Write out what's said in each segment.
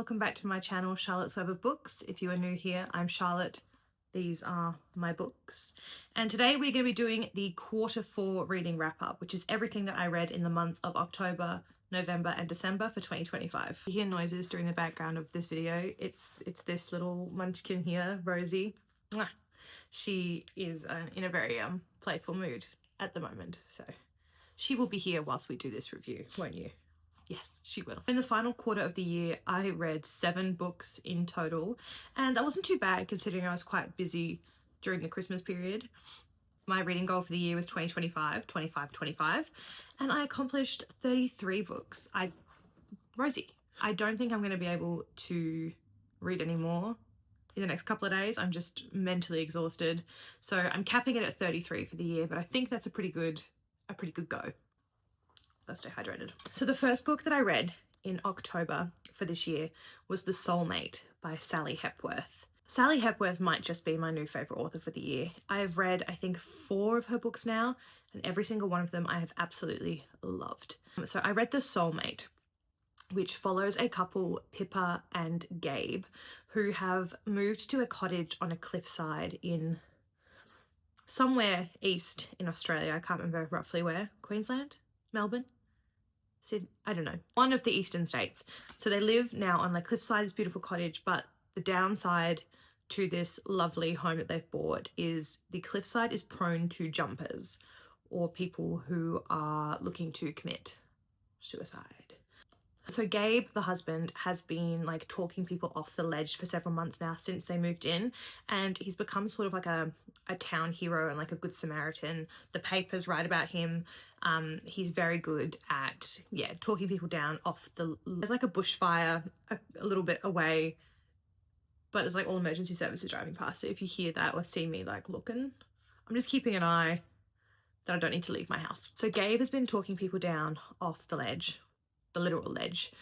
welcome back to my channel, Charlotte's Web of Books. If you are new here, I'm Charlotte. These are my books. And today we're going to be doing the Q4 reading wrap-up, which is everything that I read in the months of October, November and December for 2025. You hear noises during the background of this video. It's this little munchkin here, Rosie. Mwah. She is in a very playful mood at the moment, so she will be here whilst we do this review, won't you? Yes, she will. In the final quarter of the year, I read 7 books in total, and that wasn't too bad considering I was quite busy during the Christmas period. My reading goal for the year was 25, and I accomplished 33 books. Rosie, I don't think I'm going to be able to read any more in the next couple of days. I'm just mentally exhausted. So I'm capping it at 33 for the year, but I think that's a pretty good go. Let's stay hydrated. So the first book that I read in October for this year was The Soulmate by Sally Hepworth. Sally Hepworth might just be my new favourite author for the year. I have read, I think, 4 of her books now, and every single one of them I have absolutely loved. So I read The Soulmate, which follows a couple, Pippa and Gabe, who have moved to a cottage on a cliffside in somewhere east in Australia. I can't remember roughly where. Queensland? Melbourne? I don't know, one of the eastern states. So they live now on the cliffside, this beautiful cottage, but the downside to this lovely home that they've bought is the cliffside is prone to jumpers or people who are looking to commit suicide. So Gabe, the husband, has been like talking people off the ledge for several months now since they moved in, and he's become sort of like a town hero and like a good Samaritan. The papers write about him. He's very good at, talking people down off the... There's like a bushfire a little bit away, but it's like all emergency services driving past. So if you hear that or see me like looking, I'm just keeping an eye that I don't need to leave my house. So Gabe has been talking people down off the ledge, the literal ledge,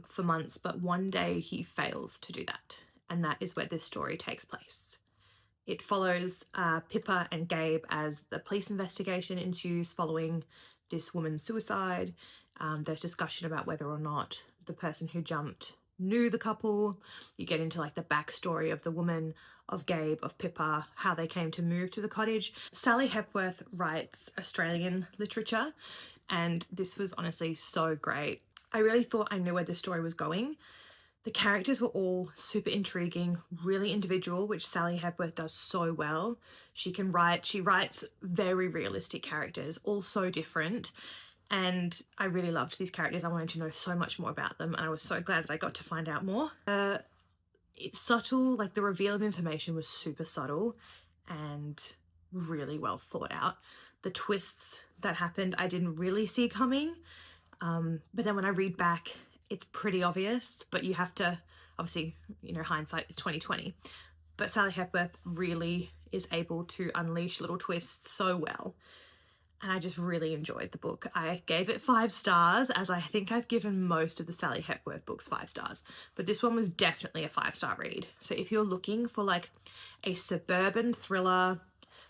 for months, but one day he fails to do that, and that is where this story takes place. It follows Pippa and Gabe as the police investigation ensues following this woman's suicide. There's discussion about whether or not the person who jumped knew the couple. You get into like the backstory of the woman, of Gabe, of Pippa, how they came to move to the cottage. Sally Hepworth writes Australian literature, and this was honestly so great. I really thought I knew where the story was going. The characters were all super intriguing, really individual, which Sally Hepworth does so well. She writes very realistic characters, all so different. And I really loved these characters. I wanted to know so much more about them, and I was so glad that I got to find out more. It's subtle, like the reveal of information was super subtle and really well thought out. The twists that happened I didn't really see coming, but then when I read back, it's pretty obvious, but you have to, obviously, hindsight is 2020, but Sally Hepworth really is able to unleash little twists so well, and I just really enjoyed the book. I gave it 5 stars, as I think I've given most of the Sally Hepworth books 5 stars, but this one was definitely a 5-star read. So if you're looking for like a suburban thriller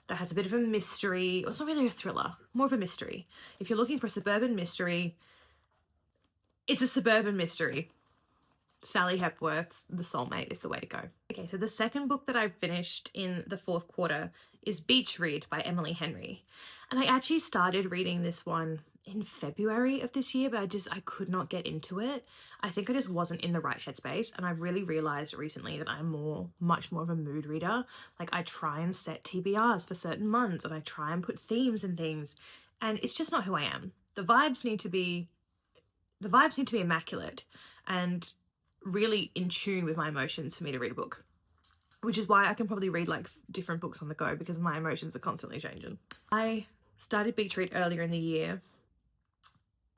that has a bit of a mystery, well, it's not really a thriller, more of a mystery. If you're looking for a suburban mystery, it's a suburban mystery. Sally Hepworth's The Soulmate is the way to go. Okay, so the second book that I finished in the 4th quarter is Beach Read by Emily Henry. And I actually started reading this one in February of this year, but I could not get into it. I think I just wasn't in the right headspace, and I really realized recently that I'm much more of a mood reader. Like, I try and set TBRs for certain months, and I try and put themes and things, and it's just not who I am. The vibes need to be immaculate and really in tune with my emotions for me to read a book, which is why I can probably read like different books on the go, because my emotions are constantly changing. I started Beach Read earlier in the year,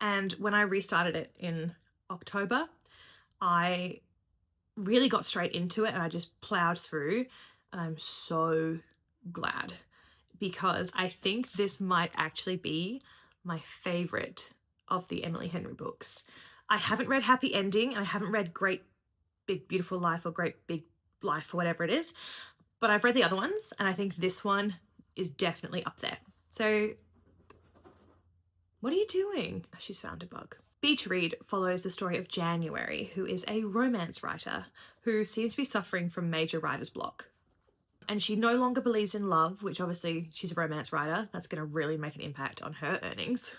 and when I restarted it in October, I really got straight into it and I just plowed through, and I'm so glad, because I think this might actually be my favorite of the Emily Henry books. I haven't read Happy Ending, and I haven't read Great Big Beautiful Life or Great Big Life or whatever it is, but I've read the other ones, and I think this one is definitely up there. So what are you doing? She's found a bug. Beach Read follows the story of January, who is a romance writer who seems to be suffering from major writer's block. And she no longer believes in love, which obviously she's a romance writer. That's going to really make an impact on her earnings.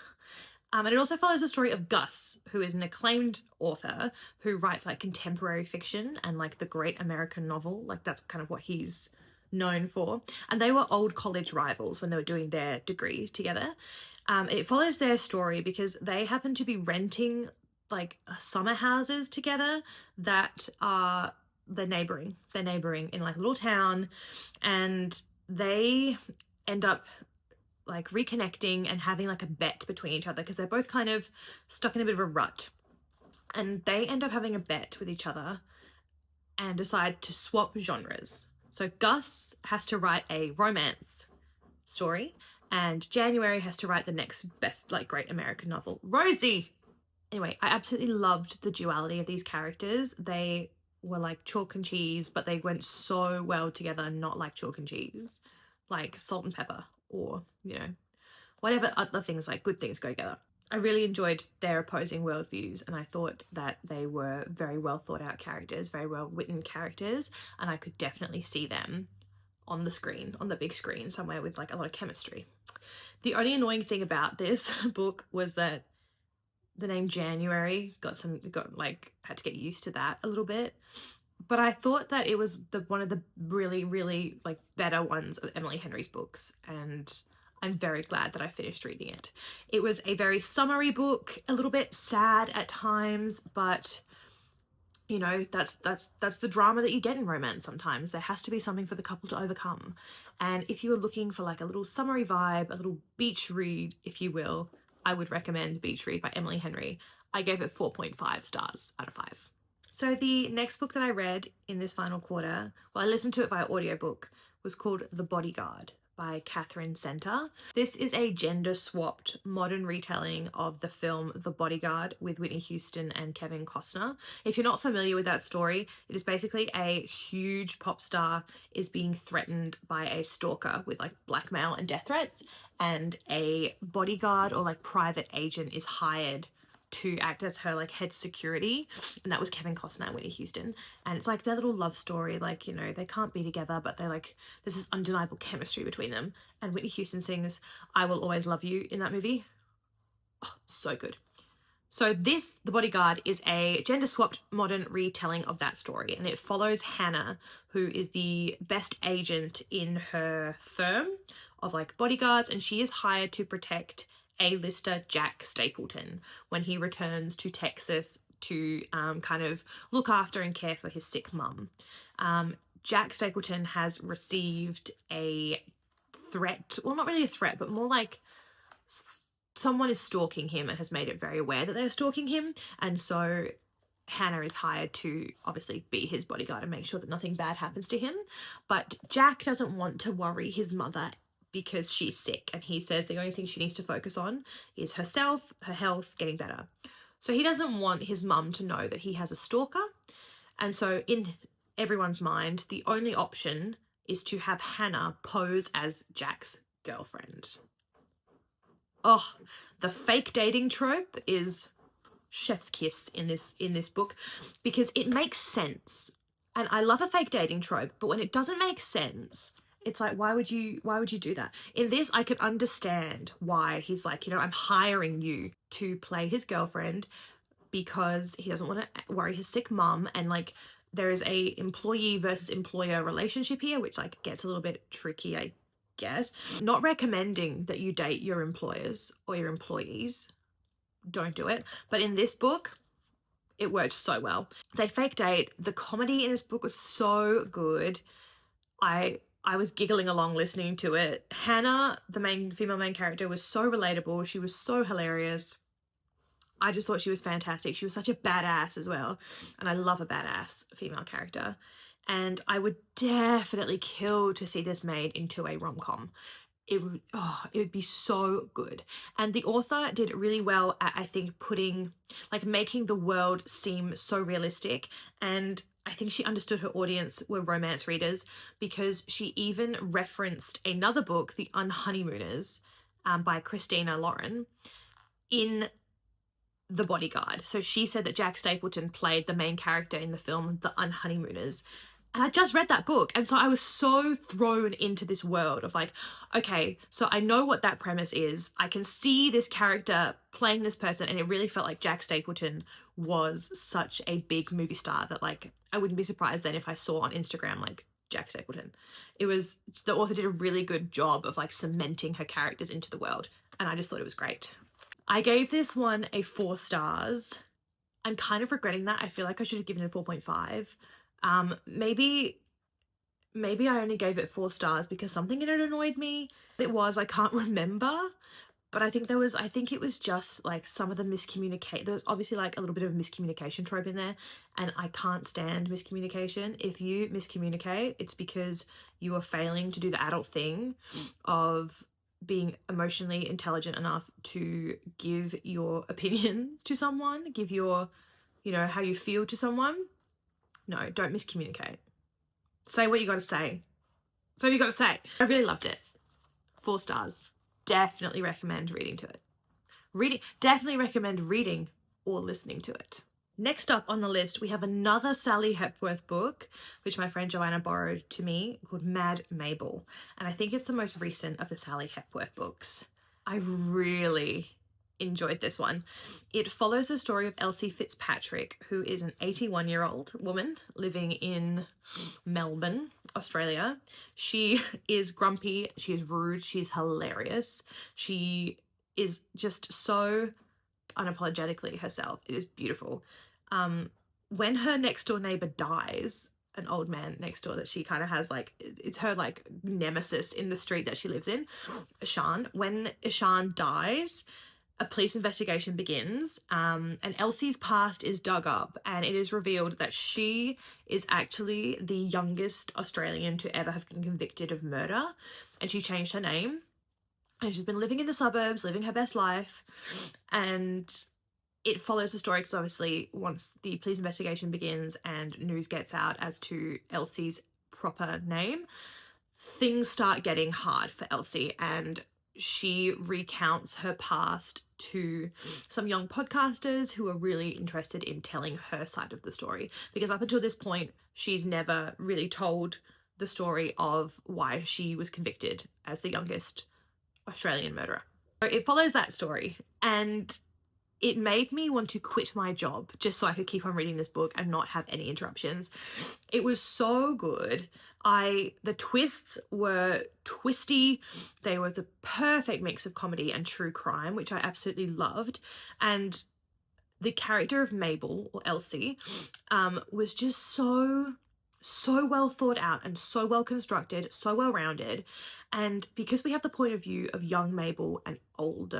And it also follows the story of Gus, who is an acclaimed author who writes like contemporary fiction and like the great American novel. Like that's kind of what he's known for. And they were old college rivals when they were doing their degrees together. It follows their story because they happen to be renting like summer houses together that are they're neighboring in like a little town, and they end up like reconnecting and having like a bet between each other because they're both kind of stuck in a bit of a rut, and they end up having a bet with each other and decide to swap genres. So Gus has to write a romance story and January has to write the next best like great American novel, Rosie. Anyway, I absolutely loved the duality of these characters. They were like chalk and cheese, but they went so well together, not like chalk and cheese, like salt and pepper, or, you know, whatever other things, like good things go together. I really enjoyed their opposing worldviews, and I thought that they were very well thought out characters, very well written characters, and I could definitely see them on the screen, on the big screen somewhere with like a lot of chemistry. The only annoying thing about this book was that the name January had to get used to that a little bit. But I thought that it was one of the really, really like better ones of Emily Henry's books, and I'm very glad that I finished reading it. It was a very summery book, a little bit sad at times, but you know, that's the drama that you get in romance sometimes. There has to be something for the couple to overcome. And if you were looking for like a little summery vibe, a little beach read, if you will, I would recommend Beach Read by Emily Henry. I gave it 4.5 stars out of 5. So the next book that I read in this final quarter, well, I listened to it via audiobook, was called The Bodyguard by Katherine. This is a gender-swapped modern retelling of the film The Bodyguard with Whitney Houston and Kevin Costner. If you're not familiar with that story, it is basically a huge pop star is being threatened by a stalker with like blackmail and death threats, and a bodyguard or like private agent is hired to act as her like head security, and that was Kevin Costner and Whitney Houston. And it's like their little love story, like, you know, they can't be together, but they're like, there's this undeniable chemistry between them. And Whitney Houston sings I Will Always Love You in that movie. Oh, so good. So this, The Bodyguard, is a gender-swapped modern retelling of that story, and it follows Hannah, who is the best agent in her firm of like bodyguards, and she is hired to protect A-lister Jack Stapleton when he returns to Texas to kind of look after and care for his sick mum. Jack Stapleton has received a threat, well, not really a threat, but more like someone is stalking him and has made it very aware that they're stalking him. And so Hannah is hired to obviously be his bodyguard and make sure that nothing bad happens to him. But Jack doesn't want to worry his mother because she's sick, and he says the only thing she needs to focus on is herself, her health, getting better. So he doesn't want his mum to know that he has a stalker. And so in everyone's mind, the only option is to have Hannah pose as Jack's girlfriend. Oh, the fake dating trope is chef's kiss in this book, because it makes sense. And I love a fake dating trope, but when it doesn't make sense, it's like, why would you do that? In this, I could understand why he's like, you know, I'm hiring you to play his girlfriend because he doesn't want to worry his sick mum, and like there is a employee versus employer relationship here, which like gets a little bit tricky, I guess. Not recommending that you date your employers or your employees. Don't do it. But in this book, it worked so well. They fake date. The comedy in this book was so good. I was giggling along listening to it. Hannah, the female main character, was so relatable. She was so hilarious. I just thought she was fantastic. She was such a badass as well. And I love a badass female character. And I would definitely kill to see this made into a rom-com. It would be so good. And the author did really well at, I think, making the world seem so realistic. And I think she understood her audience were romance readers, because she even referenced another book, The Unhoneymooners, by Christina Lauren, in The Bodyguard. So she said that Jack Stapleton played the main character in the film The Unhoneymooners. And I just read that book. And so I was so thrown into this world of like, okay, so I know what that premise is. I can see this character playing this person. And it really felt like Jack Stapleton was such a big movie star that like, I wouldn't be surprised then if I saw on Instagram like Jack Stapleton. The author did a really good job of like cementing her characters into the world. And I just thought it was great. I gave this one a 4 stars. I'm kind of regretting that. I feel like I should have given it a 4.5. Maybe I only gave it 4 stars because something in it annoyed me. I can't remember. But I think it was just like some of the there's obviously like a little bit of a miscommunication trope in there. And I can't stand miscommunication. If you miscommunicate, it's because you are failing to do the adult thing of being emotionally intelligent enough to give your opinions to someone, give your, how you feel to someone. No, don't miscommunicate. Say what you got to say. I really loved it. 4 stars. Definitely recommend reading or listening to it. Next up on the list, we have another Sally Hepworth book, which my friend Joanna borrowed to me, called Mad Mabel. And I think it's the most recent of the Sally Hepworth books. I really enjoyed this one. It follows the story of Elsie Fitzpatrick, who is an 81-year-old woman living in Melbourne, Australia. She is grumpy, she is rude, she's hilarious. She is just so unapologetically herself. It is beautiful. When her next door neighbor dies, an old man next door that she kind of has like, it's her like nemesis in the street that she lives in, Ishan. When Ishan dies, a police investigation begins, and Elsie's past is dug up, and it is revealed that she is actually the youngest Australian to ever have been convicted of murder, and she changed her name, and she's been living in the suburbs, living her best life, and it follows the story because obviously once the police investigation begins and news gets out as to Elsie's proper name, things start getting hard for Elsie, and she recounts her past to some young podcasters who are really interested in telling her side of the story, because up until this point she's never really told the story of why she was convicted as the youngest Australian murderer. So it follows that story, and it made me want to quit my job just so I could keep on reading this book and not have any interruptions. It was so good. The twists were twisty. There was a perfect mix of comedy and true crime, which I absolutely loved. And the character of Mabel, or Elsie, was just so well thought out and so well constructed, so well rounded. And because we have the point of view of young Mabel and old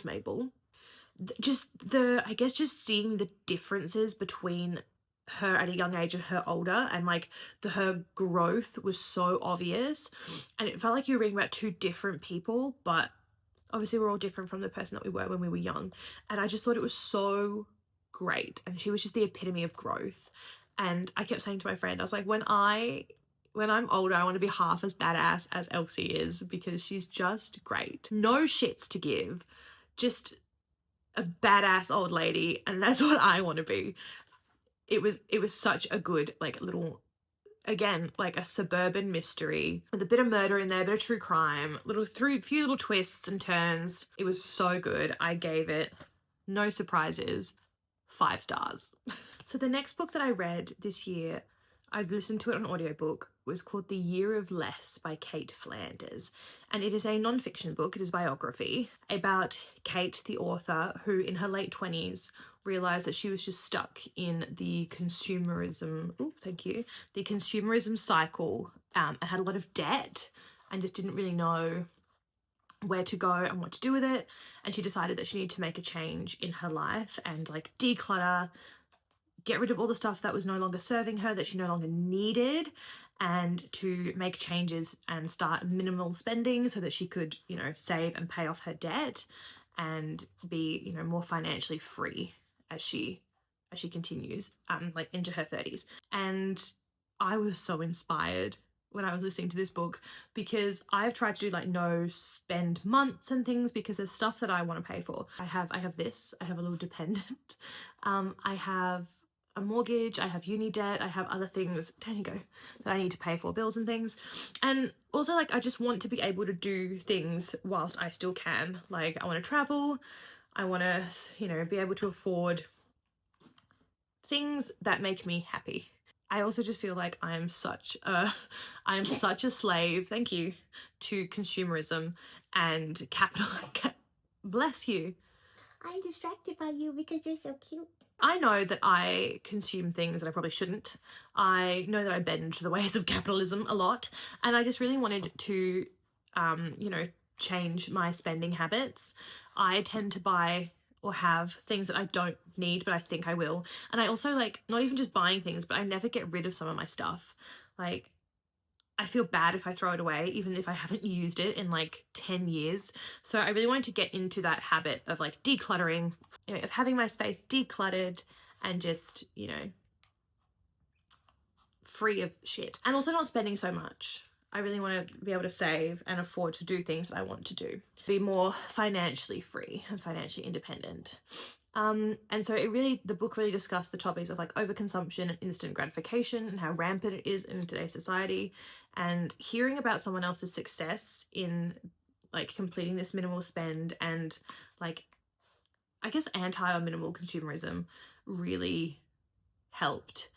Mabel, just seeing the differences between her at a young age and her older, and like her growth was so obvious, and it felt like you were reading about 2 different people, but obviously we're all different from the person that we were when we were young. And I just thought it was so great, and she was just the epitome of growth. And I kept saying to my friend, I was like, when I'm older, I want to be half as badass as Elsie is, because she's just great. No shits to give, just a badass old lady, and that's what I want to be. It was such a good, like, little, again, like a suburban mystery with a bit of murder in there, a bit of true crime, few little twists and turns. It was so good. I gave it, no surprises, 5 stars. So the next book that I read this year, I've listened to it on audiobook, was called The Year of Less by Cait Flanders. And it is a non-fiction book. It is biography about Cait, the author, who in her late 20s realised that she was just stuck in the consumerism cycle, and had a lot of debt and just didn't really know where to go and what to do with it. And she decided that she needed to make a change in her life and like declutter, get rid of all the stuff that was no longer serving her, that she no longer needed, and to make changes and start minimal spending so that she could, save and pay off her debt and be, more financially free as she continues, like into her 30s. And I was so inspired when I was listening to this book, because I've tried to do like no spend months and things because there's stuff that I want to pay for. I have this, I have a little dependent, I have a mortgage, I have uni debt, I have other things, there you go, that I need to pay for, bills and things. And also like I just want to be able to do things whilst I still can. Like I want to travel, I want to, you know, be able to afford things that make me happy. I also just feel like I'm such a slave, thank you, to consumerism and capital. Bless you. I'm distracted by you because you're so cute. I know that I consume things that I probably shouldn't. I know that I bend to the ways of capitalism a lot, and I just really wanted to, you know, change my spending habits. I tend to buy or have things that I don't need, but I think I will. And I also like, not even just buying things, but I never get rid of some of my stuff. Like, I feel bad if I throw it away, even if I haven't used it in like 10 years. So I really wanted to get into that habit of like decluttering, you know, of having my space decluttered and just, you know, free of shit. And also not spending so much. I really want to be able to save and afford to do things that I want to do. Be more financially free and financially independent. And so the book really discussed the topics of like overconsumption and instant gratification and how rampant it is in today's society. And hearing about someone else's success in like completing this minimal spend and like, I guess, anti or minimal consumerism really helped.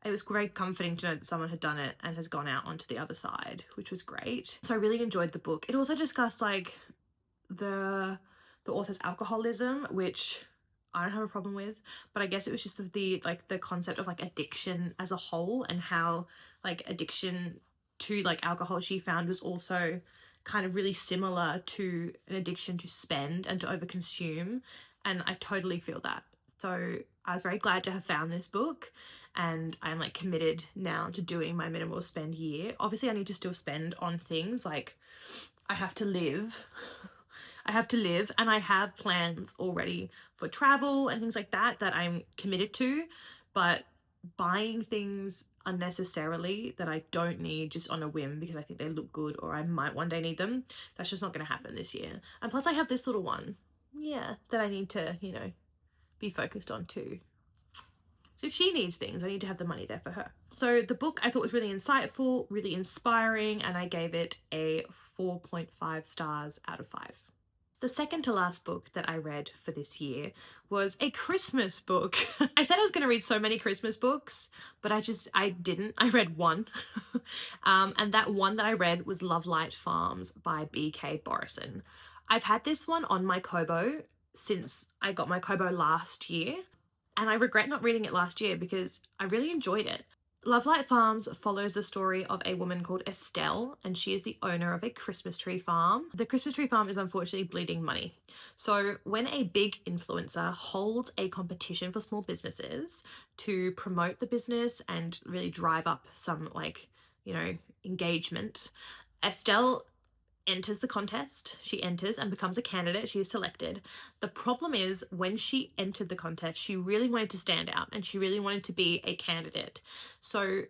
It was very comforting to know that someone had done it and has gone out onto the other side, which was great. So I really enjoyed the book. It also discussed like the author's alcoholism, which I don't have a problem with, but I guess it was just the concept of like addiction as a whole, and how like addiction to like alcohol she found was also kind of really similar to an addiction to spend and to overconsume, and I totally feel that. So I was very glad to have found this book, and I'm like committed now to doing my minimal spend year. Obviously I need to still spend on things, like I have to live. And I have plans already for travel and things like that I'm committed to, but buying things unnecessarily that I don't need just on a whim because I think they look good or I might one day need them, that's just not going to happen this year. And plus I have this little one, yeah, that I need to, you know, be focused on too. So if she needs things, I need to have the money there for her. So the book I thought was really insightful, really inspiring, and I gave it a 4.5 stars out of 5. The second to last book that I read for this year was a Christmas book. I said I was going to read so many Christmas books, but I didn't. I read one. And that one that I read was Lovelight Farms by B.K. Borison. I've had this one on my Kobo since I got my Kobo last year, and I regret not reading it last year because I really enjoyed it. Lovelight Farms follows the story of a woman called Estelle, and she is the owner of a Christmas tree farm. The Christmas tree farm is unfortunately bleeding money. So when a big influencer holds a competition for small businesses to promote the business and really drive up some, like, you know, engagement, Estelle enters the contest. She enters and becomes a candidate. She is selected. The problem is, when she entered the contest, she really wanted to stand out and she really wanted to be a candidate. So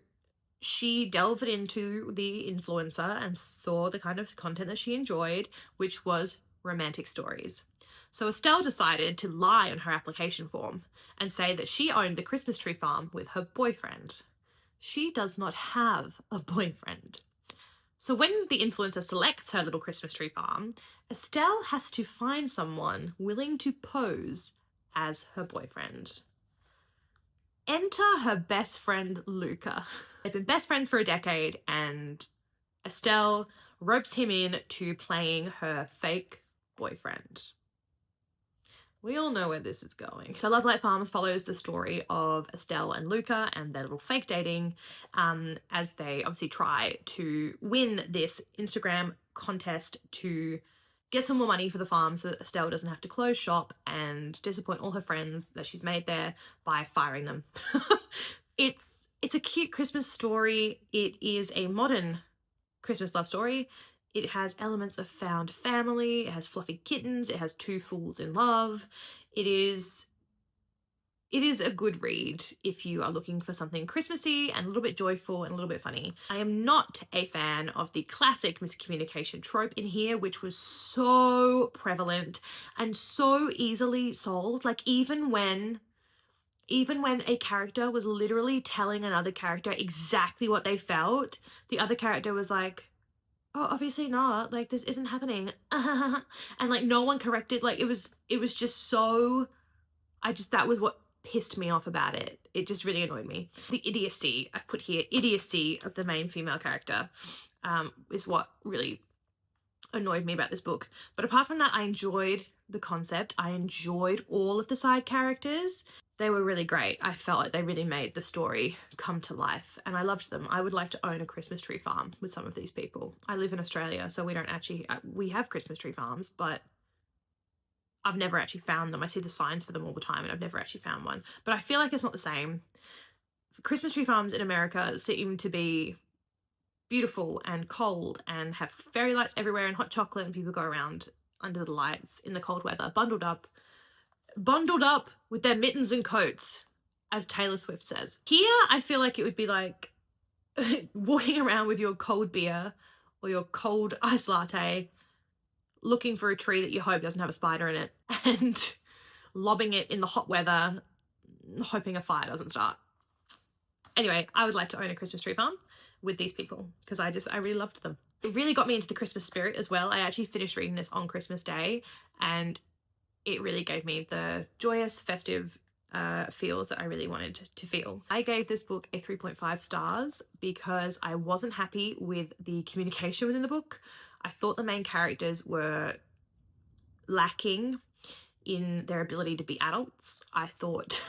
she delved into the influencer and saw the kind of content that she enjoyed, which was romantic stories. So Estelle decided to lie on her application form and say that she owned the Christmas tree farm with her boyfriend. She does not have a boyfriend. So when the influencer selects her little Christmas tree farm, Estelle has to find someone willing to pose as her boyfriend. Enter her best friend, Luca. They've been best friends for a decade, and Estelle ropes him in to playing her fake boyfriend. We all know where this is going. So Lovelight Farms follows the story of Estelle and Luca and their little fake dating as they obviously try to win this Instagram contest to get some more money for the farm so that Estelle doesn't have to close shop and disappoint all her friends that she's made there by firing them. It's a cute Christmas story. It is a modern Christmas love story. It has elements of found family, it has fluffy kittens, it has two fools in love. It is it is a good read if you are looking for something Christmassy and a little bit joyful and a little bit funny. I am not a fan of the classic miscommunication trope in here, which was so prevalent and so easily solved. Like even when a character was literally telling another character exactly what they felt, the other character was like, oh, obviously not, like this isn't happening. And like no one corrected. Like it was just so, that was what pissed me off about it. It just really annoyed me. The idiocy, I've put here, idiocy of the main female character is what really annoyed me about this book. But apart from that, I enjoyed the concept. I enjoyed all of the side characters. They were really great. I felt like they really made the story come to life and I loved them. I would like to own a Christmas tree farm with some of these people. I live in Australia, so we don't actually, we have Christmas tree farms, but I've never actually found them. I see the signs for them all the time and I've never actually found one. But I feel like it's not the same. Christmas tree farms in America seem to be beautiful and cold and have fairy lights everywhere and hot chocolate, and people go around under the lights in the cold weather, bundled up with their mittens and coats, as Taylor Swift says. Here, I feel like it would be like walking around with your cold beer or your cold iced latte, looking for a tree that you hope doesn't have a spider in it and lobbing it in the hot weather, hoping a fire doesn't start. Anyway, I would like to own a Christmas tree farm with these people because I really loved them. It really got me into the Christmas spirit as well. I actually finished reading this on Christmas Day and it really gave me the joyous, festive feels that I really wanted to feel. I gave this book a 3.5 stars because I wasn't happy with the communication within the book. I thought the main characters were lacking in their ability to be adults. I thought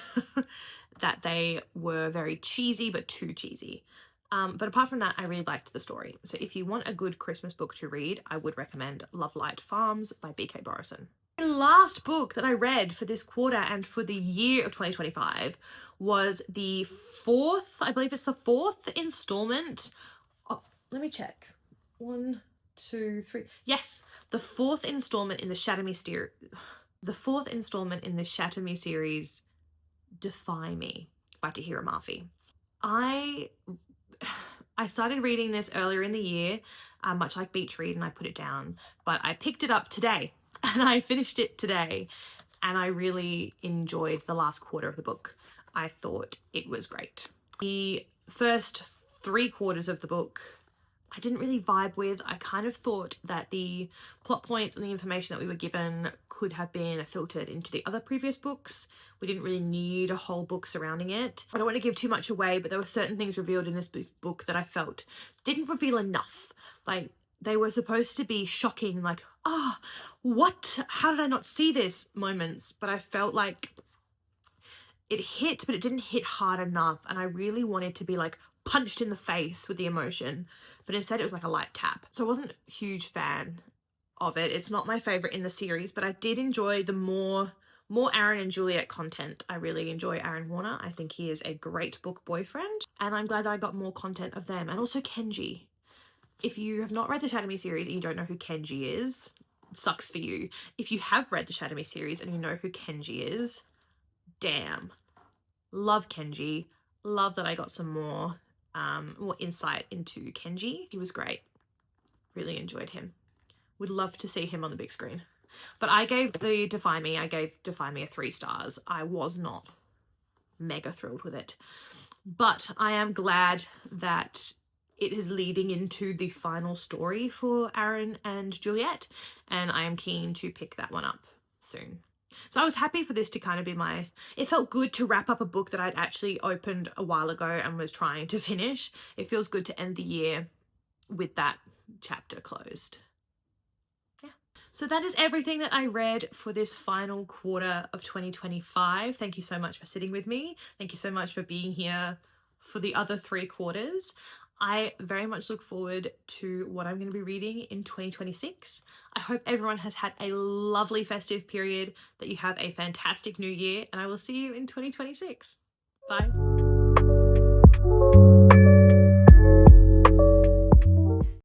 that they were very cheesy, but too cheesy. But apart from that, I really liked the story. So if you want a good Christmas book to read, I would recommend Lovelight Farms by B.K. Borison. The last book that I read for this quarter and for the year of 2025 was the fourth, I believe it's the fourth installment. Oh, let me check. 1, 2, 3. Yes, the fourth installment in the Shatter Me series. The fourth installment in the Shatter Me series, Defy Me by Tahereh Mafi. I started reading this earlier in the year, much like Beach Read, and I put it down, but I picked it up today and I finished it today and I really enjoyed the last quarter of the book. I thought it was great. The first 3/4 of the book I didn't really vibe with. I kind of thought that the plot points and the information that we were given could have been filtered into the other previous books. We didn't really need a whole book surrounding it. I don't want to give too much away, but there were certain things revealed in this book that I felt didn't reveal enough. Like, they were supposed to be shocking, like, ah, oh, what? How did I not see this moments? But I felt like it hit, but it didn't hit hard enough. And I really wanted to be like punched in the face with the emotion, but instead it was like a light tap. So I wasn't a huge fan of it. It's not my favorite in the series, but I did enjoy the more Aaron and Juliet content. I really enjoy Aaron Warner. I think he is a great book boyfriend, and I'm glad that I got more content of them. And also Kenji. If you have not read the Shatter Me series and you don't know who Kenji is, sucks for you. If you have read the Shatter Me series and you know who Kenji is, damn. Love Kenji. Love that I got some more insight into Kenji. He was great. Really enjoyed him. Would love to see him on the big screen. But I gave Defy Me a 3 stars. I was not mega thrilled with it. But I am glad that it is leading into the final story for Aaron and Juliet, and I am keen to pick that one up soon. So I was happy for this to kind of be it felt good to wrap up a book that I'd actually opened a while ago and was trying to finish. It feels good to end the year with that chapter closed. Yeah. So that is everything that I read for this final quarter of 2025. Thank you so much for sitting with me. Thank you so much for being here for the other 3 quarters. I very much look forward to what I'm going to be reading in 2026. I hope everyone has had a lovely festive period, that you have a fantastic new year, and I will see you in 2026. Bye.